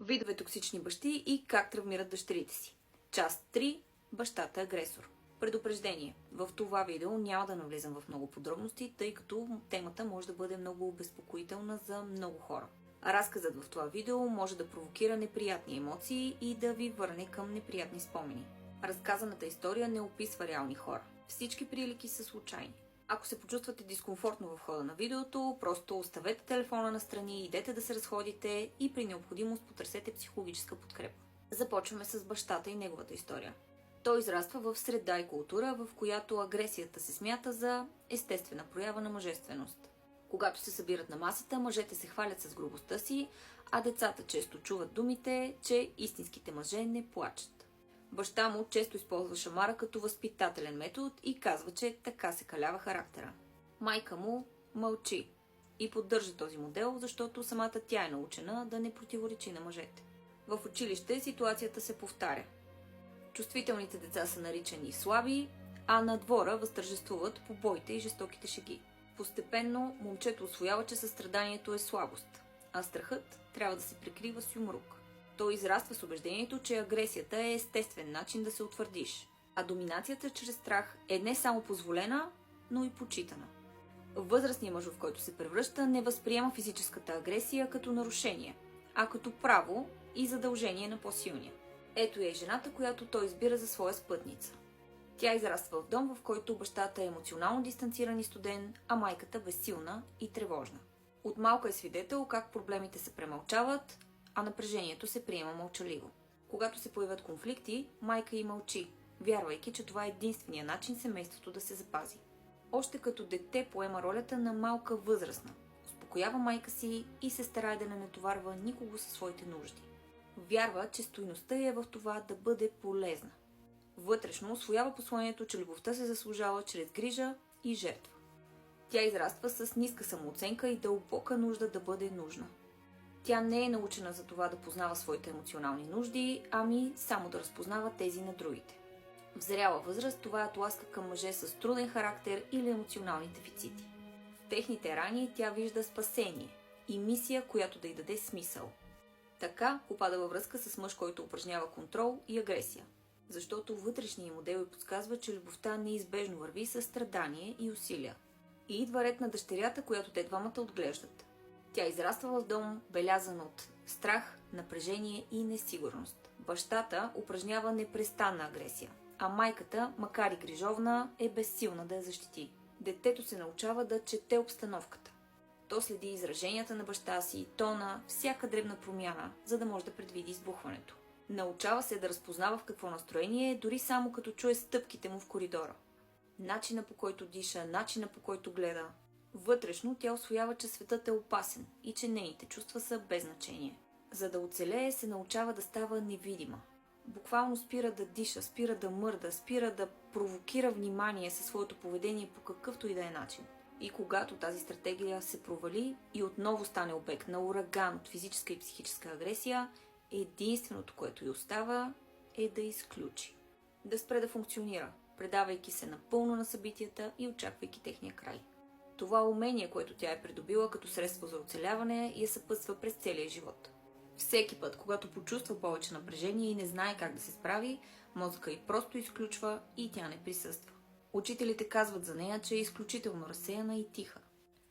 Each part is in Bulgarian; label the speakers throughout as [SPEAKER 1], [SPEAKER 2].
[SPEAKER 1] Видове токсични бащи и как травмират дъщерите си. Част 3. Бащата агресор. Предупреждение. В това видео няма да навлизам в много подробности, тъй като темата може да бъде много обезпокоителна за много хора. Разказът в това видео може да провокира неприятни емоции и да ви върне към неприятни спомени. Разказаната история не описва реални хора. Всички прилики са случайни. Ако се почувствате дискомфортно в хода на видеото, просто оставете телефона настрани, идете да се разходите и при необходимост потърсете психологическа подкрепа. Започваме с бащата и неговата история. Той израства в среда и култура, в която агресията се смята за естествена проява на мъжественост. Когато се събират на масата, мъжете се хвалят с грубостта си, а децата често чуват думите, че истинските мъже не плачат. Баща му често използва шамара като възпитателен метод и казва, че така се калява характера. Майка му мълчи и поддържа този модел, защото самата тя е научена да не противоречи на мъжете. В училище ситуацията се повтаря. Чувствителните деца са наричани слаби, а на двора възтържествуват побоите и жестоките шеги. Постепенно момчето усвоява, че състраданието е слабост, а страхът трябва да се прикрива с юмрук. Той израства с убеждението, че агресията е естествен начин да се утвърдиш, а доминацията чрез страх е не само позволена, но и почитана. Възрастният мъж, в който се превръща, не възприема физическата агресия като нарушение, а като право и задължение на по-силния. Ето е жената, която той избира за своя спътница. Тя израства в дом, в който бащата е емоционално дистанциран и студен, а майката безсилна и тревожна. От малка е свидетел как проблемите се премълчават, а напрежението се приема мълчаливо. Когато се появят конфликти, майка й мълчи, вярвайки, че това е единствения начин семейството да се запази. Още като дете поема ролята на малка възрастна, успокоява майка си и се старае да не натоварва никого със своите нужди. Вярва, че стойността е в това да бъде полезна. Вътрешно усвоява посланието, че любовта се заслужава чрез грижа и жертва. Тя израства с ниска самооценка и дълбока нужда да бъде нужна. Тя не е научена за това да познава своите емоционални нужди, ами само да разпознава тези на другите. В зряла възраст това е тласка към мъже с труден характер или емоционални дефицити. В техните рани тя вижда спасение и мисия, която да й даде смисъл. Така попада във връзка с мъж, който упражнява контрол и агресия, защото вътрешният модел й подсказва, че любовта неизбежно върви със страдание и усилия. И идва ред на дъщерята, която те двамата отглеждат. Тя израства в дом, белязан от страх, напрежение и несигурност. Бащата упражнява непрестанна агресия, а майката, макар и грижовна, е безсилна да я защити. Детето се научава да чете обстановката. То следи израженията на баща си, тона, всяка дребна промяна, за да може да предвиди избухването. Научава се да разпознава в какво настроение е, дори само като чуе стъпките му в коридора. Начина, по който диша, начина, по който гледа. Вътрешно тя усвоява, че светът е опасен и че нейните чувства са без значение. За да оцелее, се научава да става невидима. Буквално спира да диша, спира да мърда, спира да провокира внимание със своето поведение по какъвто и да е начин. И когато тази стратегия се провали и отново стане обект на ураган от физическа и психическа агресия, единственото, което й остава, е да изключи. Да спре да функционира, предавайки се напълно на събитията и очаквайки техния край. Това умение, което тя е придобила като средство за оцеляване, я съпътства през целия живот. Всеки път, когато почувства повече напрежение и не знае как да се справи, мозъка й просто изключва и тя не присъства. Учителите казват за нея, че е изключително разсеяна и тиха.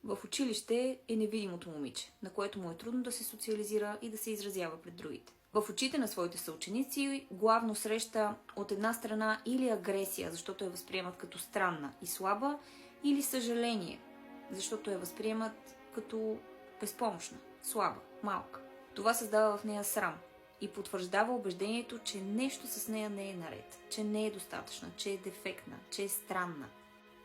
[SPEAKER 1] В училище е невидимото момиче, на което му е трудно да се социализира и да се изразява пред другите. В очите на своите съученици главно среща от една страна или агресия, защото я възприемат като странна и слаба, или съжаление, защото я възприемат като безпомощна, слаба, малка. Това създава в нея срам и потвърждава убеждението, че нещо с нея не е наред, че не е достатъчна, че е дефектна, че е странна.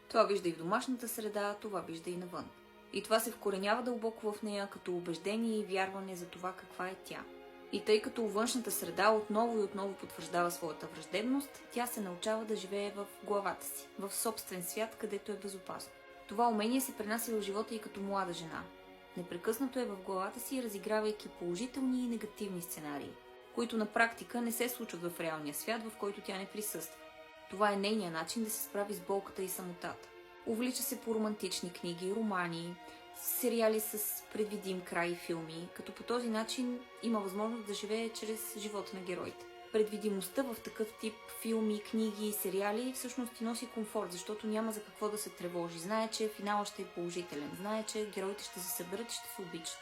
[SPEAKER 1] Това вижда и в домашната среда, това вижда и навън. И това се вкоренява дълбоко в нея като убеждение и вярване за това каква е тя. И тъй като външната среда отново и отново потвърждава своята враждебност, тя се научава да живее в главата си, в собствен свят, където е безопасно. Това умение се пренася в живота и като млада жена. Непрекъснато е в главата си, разигравайки положителни и негативни сценарии, които на практика не се случват в реалния свят, в който тя не присъства. Това е нейният начин да се справи с болката и самотата. Увлича се по романтични книги, романи, сериали с предвидим край и филми, като по този начин има възможност да живее чрез живота на героите. Предвидимостта в такъв тип филми, книги и сериали всъщност ти носи комфорт, защото няма за какво да се тревожи. Знае, че финалът ще е положителен. Знае, че героите ще се съберат и ще се обичат.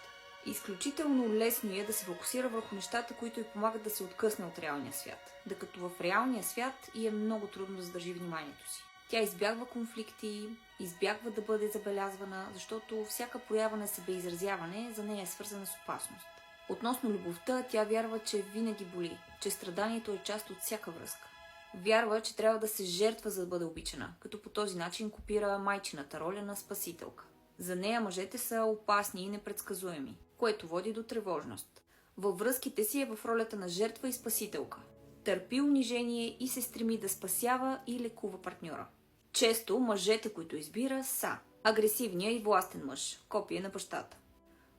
[SPEAKER 1] Изключително лесно е да се фокусира върху нещата, които й помагат да се откъсне от реалния свят. Докато в реалния свят й е много трудно да задържи вниманието си. Тя избягва конфликти, избягва да бъде забелязвана, защото всяка проява на себеизразяване за нея е свързана с опасност. Относно любовта, тя вярва, че винаги боли, че страданието е част от всяка връзка. Вярва, че трябва да се жертва, за да бъде обичана, като по този начин копира майчината роля на спасителка. За нея мъжете са опасни и непредсказуеми, което води до тревожност. Във връзките си е в ролята на жертва и спасителка. Търпи унижение и се стреми да спасява и лекува партньора. Често мъжете, които избира, са агресивния и властен мъж, копие на бащата.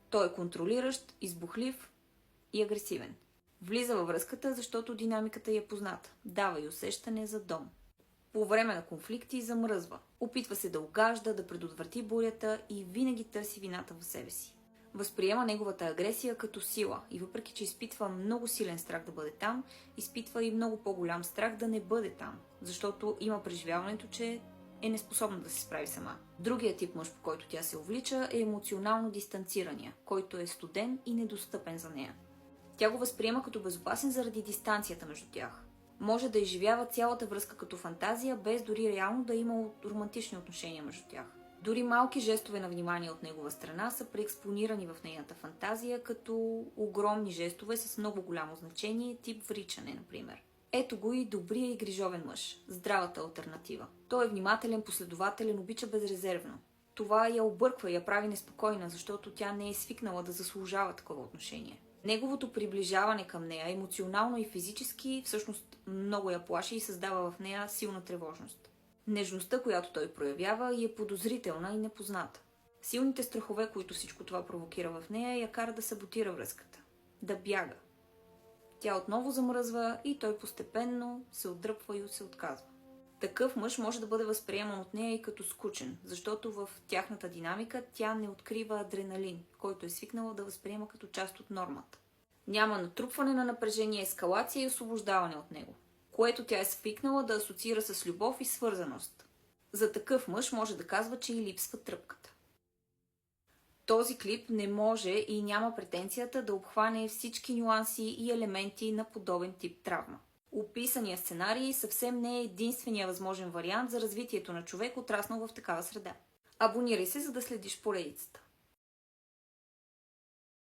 [SPEAKER 1] Той е контролиращ, избухлив и агресивен. Влиза във връзката, защото динамиката й е позната. Дава й усещане за дом. По време на конфликти замръзва. Опитва се да угажда, да предотврати бурята и винаги търси вината в себе си. Възприема неговата агресия като сила и въпреки, че изпитва много силен страх да бъде там, изпитва и много по-голям страх да не бъде там, защото има преживяването, че е неспособна да се справи сама. Другият тип мъж, по който тя се увлича, е емоционално дистанцирания, който е студен и недостъпен за нея. Тя го възприема като безопасен заради дистанцията между тях. Може да изживява цялата връзка като фантазия, без дори реално да има романтични отношения между тях. Дори малки жестове на внимание от негова страна са преекспонирани в нейната фантазия, като огромни жестове с много голямо значение, тип вричане, например. Ето го и добрия и грижовен мъж, здравата алтернатива. Той е внимателен, последователен, обича безрезервно. Това я обърква и я прави неспокойна, защото тя не е свикнала да заслужава такова отношение. Неговото приближаване към нея, емоционално и физически, всъщност много я плаши и създава в нея силна тревожност. Нежността, която той проявява, е подозрителна и непозната. Силните страхове, които всичко това провокира в нея, я кара да саботира връзката, да бяга. Тя отново замръзва и той постепенно се отдръпва и се отказва. Такъв мъж може да бъде възприеман от нея и като скучен, защото в тяхната динамика тя не открива адреналин, който е свикнала да възприема като част от нормата. Няма натрупване на напрежение, ескалация и освобождаване от него, което тя е свикнала да асоциира с любов и свързаност. За такъв мъж може да казва, че й липсва тръпката. Този клип не може и няма претенцията да обхване всички нюанси и елементи на подобен тип травма. Описания сценарий съвсем не е единствения възможен вариант за развитието на човек, отраснал в такава среда. Абонирай се, за да следиш поредицата.